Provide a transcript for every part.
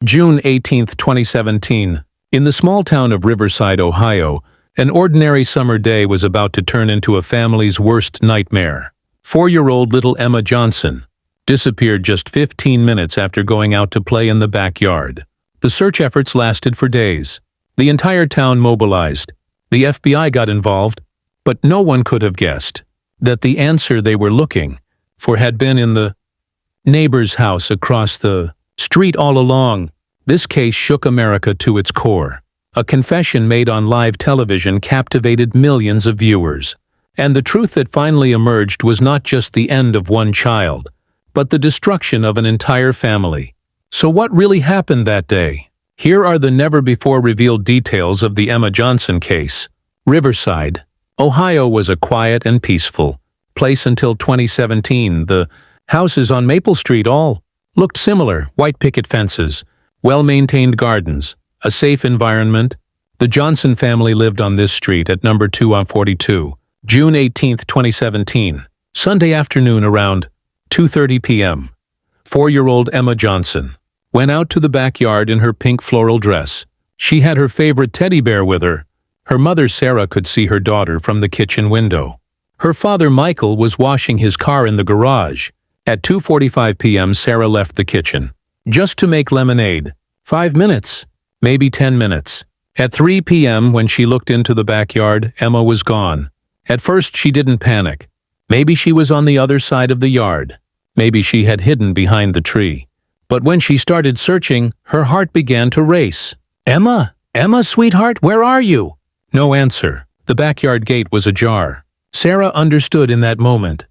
June 18, 2017. In the small town of Riverside, Ohio, an ordinary summer day was about to turn into a family's worst nightmare. 4-year-old little Emma Johnson disappeared just 15 minutes after going out to play in the backyard. The search efforts lasted for days. The entire town mobilized. The FBI got involved, but no one could have guessed that the answer they were looking for had been in the neighbor's house across the street all along. This case shook America to its core. A confession made on live television captivated millions of viewers. And the truth that finally emerged was not just the end of one child, but the destruction of an entire family. So what really happened that day? Here are the never-before-revealed details of the Emma Johnson case. Riverside, Ohio was a quiet and peaceful place until 2017. The houses on Maple Street all looked similar: white picket fences, well-maintained gardens, a safe environment. The Johnson family lived on this street at number 2 on 42. June 18, 2017. Sunday afternoon around 2:30 p.m. 4-year-old Emma Johnson went out to the backyard in her pink floral dress. She had her favorite teddy bear with her. Her mother Sarah could see her daughter from the kitchen window. Her father Michael was washing his car in the garage. At 2:45 p.m. Sarah left the kitchen just to make lemonade. 5 minutes, maybe 10 minutes. At 3 p.m. when she looked into the backyard, Emma was gone. At first she didn't panic. Maybe she was on the other side of the yard. Maybe she had hidden behind the tree. But when she started searching, her heart began to race. "Emma! Emma, sweetheart, where are you?" No answer. The backyard gate was ajar. Sarah understood in that moment.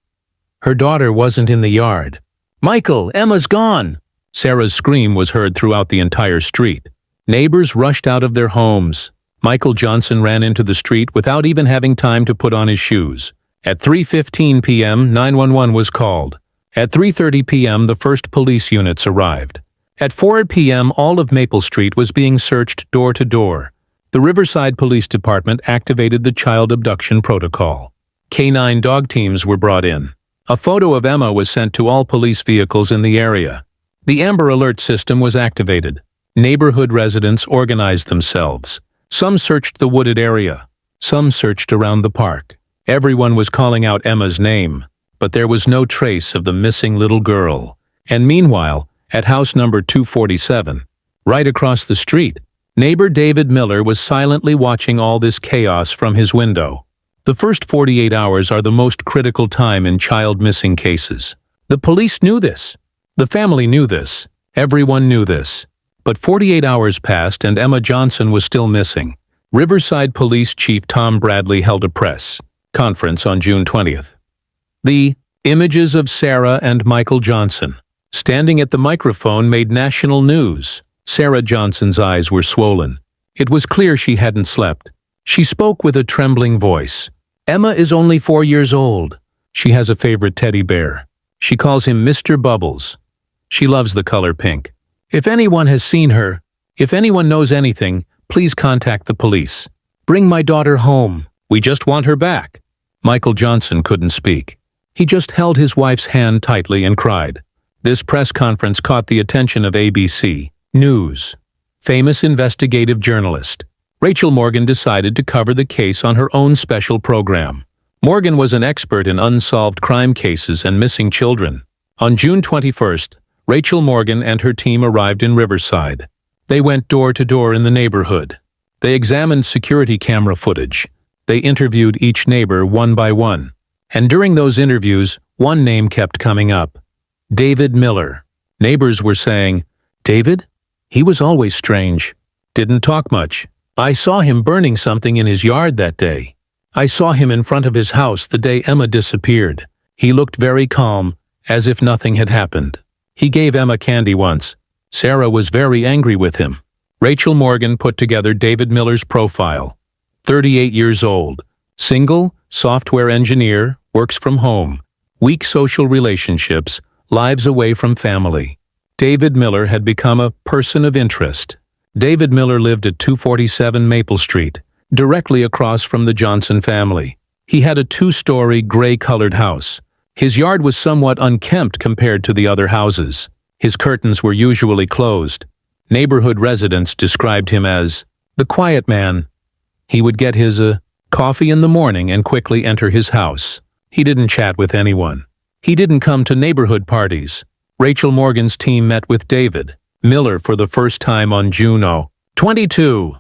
Her daughter wasn't in the yard. "Michael, Emma's gone!" Sarah's scream was heard throughout the entire street. Neighbors rushed out of their homes. Michael Johnson ran into the street without even having time to put on his shoes. At 3:15 p.m., 911 was called. At 3:30 p.m., the first police units arrived. At 4 p.m., all of Maple Street was being searched door to door. The Riverside Police Department activated the child abduction protocol. Canine dog teams were brought in. A photo of Emma was sent to all police vehicles in the area. The Amber Alert system was activated. Neighborhood residents organized themselves. Some searched the wooded area. Some searched around the park. Everyone was calling out Emma's name, but there was no trace of the missing little girl. And meanwhile, at house number 247, right across the street, neighbor David Miller was silently watching all this chaos from his window. The first 48 hours are the most critical time in child missing cases. The police knew this. The family knew this. Everyone knew this. But 48 hours passed and Emma Johnson was still missing. Riverside Police Chief Tom Bradley held a press conference on June 20th. The images of Sarah and Michael Johnson standing at the microphone made national news. Sarah Johnson's eyes were swollen. It was clear she hadn't slept. She spoke with a trembling voice. "Emma is only 4 years old. She has a favorite teddy bear. She calls him Mr. Bubbles. She loves the color pink. If anyone has seen her, if anyone knows anything, please contact the police. Bring my daughter home. We just want her back." Michael Johnson couldn't speak. He just held his wife's hand tightly and cried. This press conference caught the attention of ABC News. Famous investigative journalist Rachel Morgan decided to cover the case on her own special program. Morgan was an expert in unsolved crime cases and missing children. On June 21st, Rachel Morgan and her team arrived in Riverside. They went door to door in the neighborhood. They examined security camera footage. They interviewed each neighbor one by one. And during those interviews, one name kept coming up: David Miller. Neighbors were saying, "David? He was always strange. Didn't talk much. I saw him burning something in his yard that day. I saw him in front of his house the day Emma disappeared. He looked very calm, as if nothing had happened. He gave Emma candy once. Sarah was very angry with him." Rachel Morgan put together David Miller's profile. 38 years old, single, software engineer, works from home, weak social relationships, lives away from family. David Miller had become a person of interest. David Miller lived at 247 Maple Street, directly across from the Johnson family. He had a 2-story, gray-colored house. His yard was somewhat unkempt compared to the other houses. His curtains were usually closed. Neighborhood residents described him as the quiet man. He would get his coffee in the morning and quickly enter his house. He didn't chat with anyone. He didn't come to neighborhood parties. Rachel Morgan's team met with David Miller for the first time on June 22.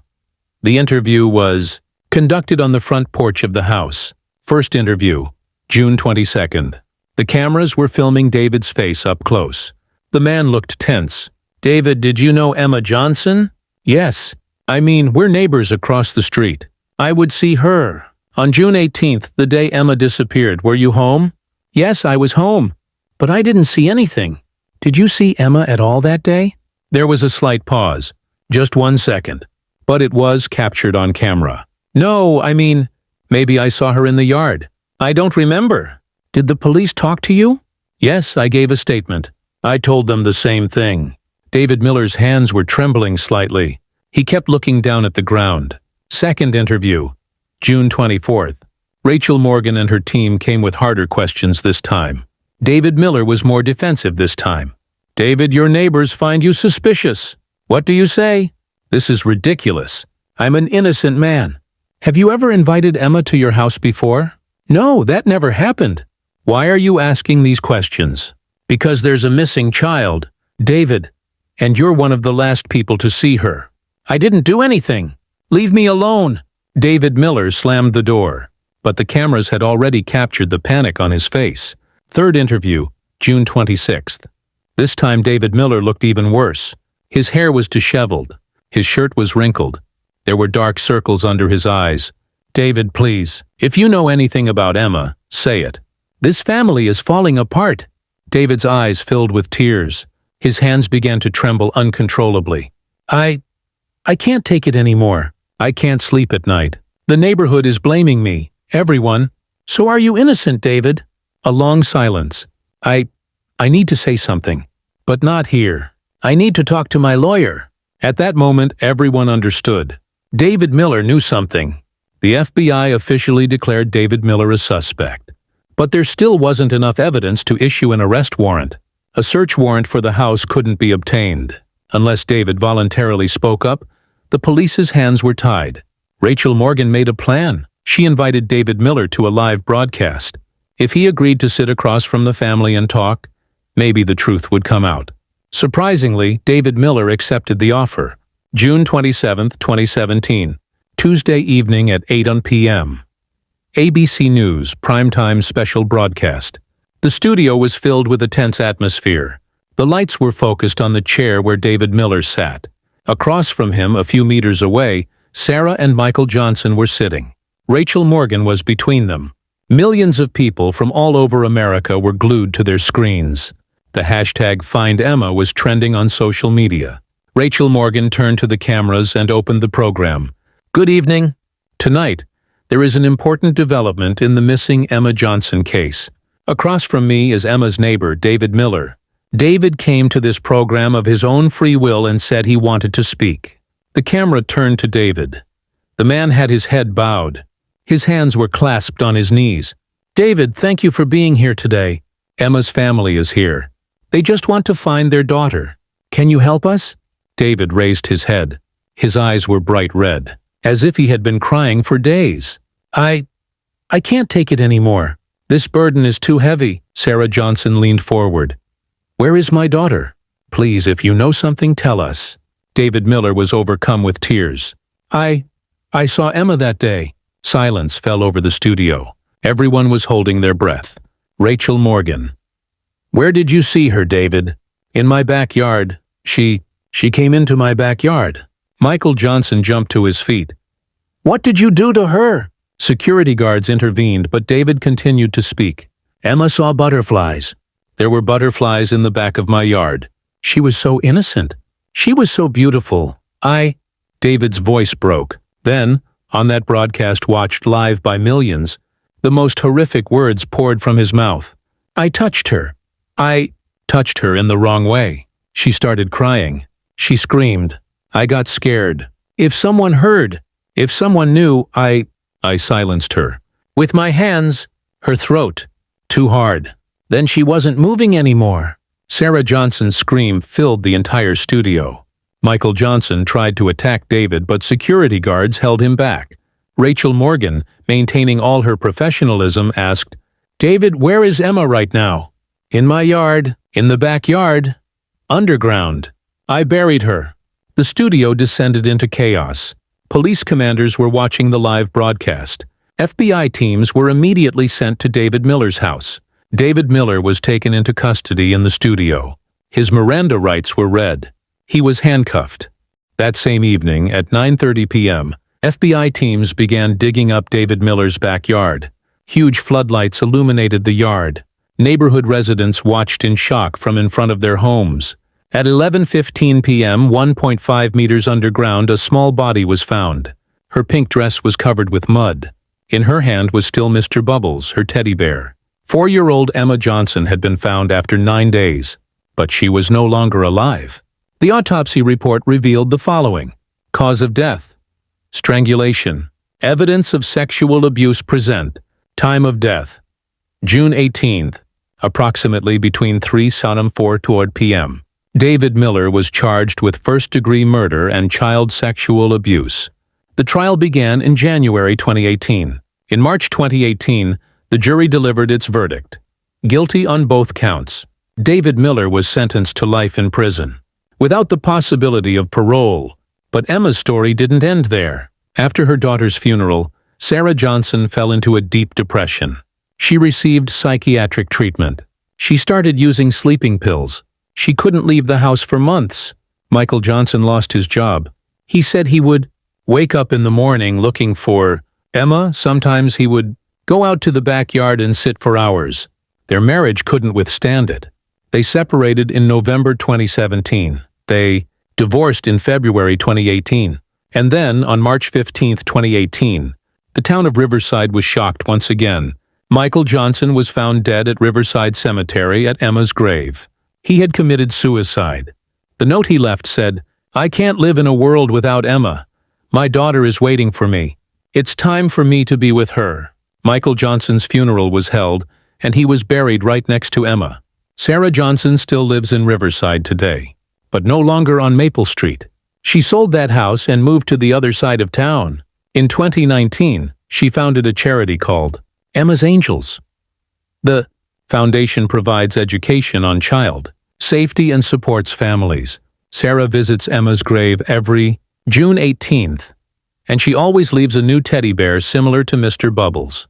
The interview was conducted on the front porch of the house. First interview, June 22nd. The cameras were filming David's face up close. The man looked tense. "David, did you know Emma Johnson?" "Yes. I mean, we're neighbors across the street. I would see her. On June 18th, the day Emma disappeared, were you home?" "Yes, I was home. But I didn't see anything. Did you see Emma at all that day?" There was a slight pause. Just 1 second. But it was captured on camera. "No, I mean, maybe I saw her in the yard. I don't remember." "Did the police talk to you?" "Yes, I gave a statement. I told them the same thing." David Miller's hands were trembling slightly. He kept looking down at the ground. Second interview, June 24th. Rachel Morgan and her team came with harder questions this time. David Miller was more defensive this time. "David, your neighbors find you suspicious. What do you say?" "This is ridiculous. I'm an innocent man." "Have you ever invited Emma to your house before?" "No, that never happened." "Why are you asking these questions?" "Because there's a missing child, David, and you're one of the last people to see her." "I didn't do anything. Leave me alone." David Miller slammed the door, but the cameras had already captured the panic on his face. Third interview, June 26th. This time David Miller looked even worse. His hair was disheveled. His shirt was wrinkled. There were dark circles under his eyes. "David, please, if you know anything about Emma, say it. This family is falling apart." David's eyes filled with tears. His hands began to tremble uncontrollably. I can't take it anymore. I can't sleep at night. The neighborhood is blaming me. Everyone. So are you innocent, David?" A long silence. I need to say something. But not here. I need to talk to my lawyer." At that moment, everyone understood. David Miller knew something. The FBI officially declared David Miller a suspect. But there still wasn't enough evidence to issue an arrest warrant. A search warrant for the house couldn't be obtained. Unless David voluntarily spoke up, the police's hands were tied. Rachel Morgan made a plan. She invited David Miller to a live broadcast. If he agreed to sit across from the family and talk, maybe the truth would come out. Surprisingly, David Miller accepted the offer. June 27, 2017, Tuesday evening at 8 p.m. ABC News primetime special broadcast. The studio was filled with a tense atmosphere. The lights were focused on the chair where David Miller sat. Across from him, a few meters away, Sarah and Michael Johnson were sitting. Rachel Morgan was between them. Millions of people from all over America were glued to their screens. The hashtag #FindEmma was trending on social media. Rachel Morgan turned to the cameras and opened the program. "Good evening. Tonight, there is an important development in the missing Emma Johnson case. Across from me is Emma's neighbor, David Miller. David came to this program of his own free will and said he wanted to speak." The camera turned to David. The man had his head bowed. His hands were clasped on his knees. "David, thank you for being here today. Emma's family is here. They just want to find their daughter. Can you help us?" David raised his head. His eyes were bright red, as if he had been crying for days. I can't take it anymore. This burden is too heavy." Sarah Johnson leaned forward. "Where is my daughter? Please, if you know something, tell us." David Miller was overcome with tears. I saw Emma that day." Silence fell over the studio. Everyone was holding their breath. Rachel Morgan. "Where did you see her, David?" "In my backyard. She came into my backyard." Michael Johnson jumped to his feet. "What did you do to her?" Security guards intervened, but David continued to speak. "Emma saw butterflies. There were butterflies in the back of my yard. She was so innocent. She was so beautiful. David's voice broke. Then, on that broadcast watched live by millions, the most horrific words poured from his mouth. "I touched her. I touched her in the wrong way." She started crying. She screamed. I got scared. If someone heard, if someone knew, I silenced her. With my hands, her throat. Too hard. Then she wasn't moving anymore. Sarah Johnson's scream filled the entire studio. Michael Johnson tried to attack David, but security guards held him back. Rachel Morgan, maintaining all her professionalism, asked, "David, where is Emma right now?" "In my yard, in the backyard, underground. I buried her." The studio descended into chaos. Police commanders were watching the live broadcast. FBI teams were immediately sent to David Miller's house. David Miller was taken into custody in the studio. His Miranda rights were read. He was handcuffed. That same evening, at 9:30 p.m., FBI teams began digging up David Miller's backyard. Huge floodlights illuminated the yard. Neighborhood residents watched in shock from in front of their homes. At 11:15 p.m., 1.5 meters underground, a small body was found. Her pink dress was covered with mud. In her hand was still Mr. Bubbles, her teddy bear. 4-year-old Emma Johnson had been found after 9 days, but she was no longer alive. The autopsy report revealed the following: cause of death, strangulation, evidence of sexual abuse present, time of death, June 18th, approximately between 3 and 4 p.m. David Miller was charged with first-degree murder and child sexual abuse. The trial began in January 2018. In March 2018, the jury delivered its verdict: guilty on both counts. David Miller was sentenced to life in prison, without the possibility of parole. But Emma's story didn't end there. After her daughter's funeral, Sarah Johnson fell into a deep depression. She received psychiatric treatment. She started using sleeping pills. She couldn't leave the house for months. Michael Johnson lost his job. He said he would wake up in the morning looking for Emma. Sometimes he would go out to the backyard and sit for hours. Their marriage couldn't withstand it. They separated in November 2017. They divorced in February 2018. And then, on March 15, 2018, the town of Riverside was shocked once again. Michael Johnson was found dead at Riverside Cemetery at Emma's grave. He had committed suicide. The note he left said, "I can't live in a world without Emma. My daughter is waiting for me. It's time for me to be with her." Michael Johnson's funeral was held, and he was buried right next to Emma. Sarah Johnson still lives in Riverside today, but no longer on Maple Street. She sold that house and moved to the other side of town. In 2019, she founded a charity called Emma's Angels. The foundation provides education on child safety and supports families. Sarah visits Emma's grave every June 18th, and she always leaves a new teddy bear similar to Mr. Bubbles.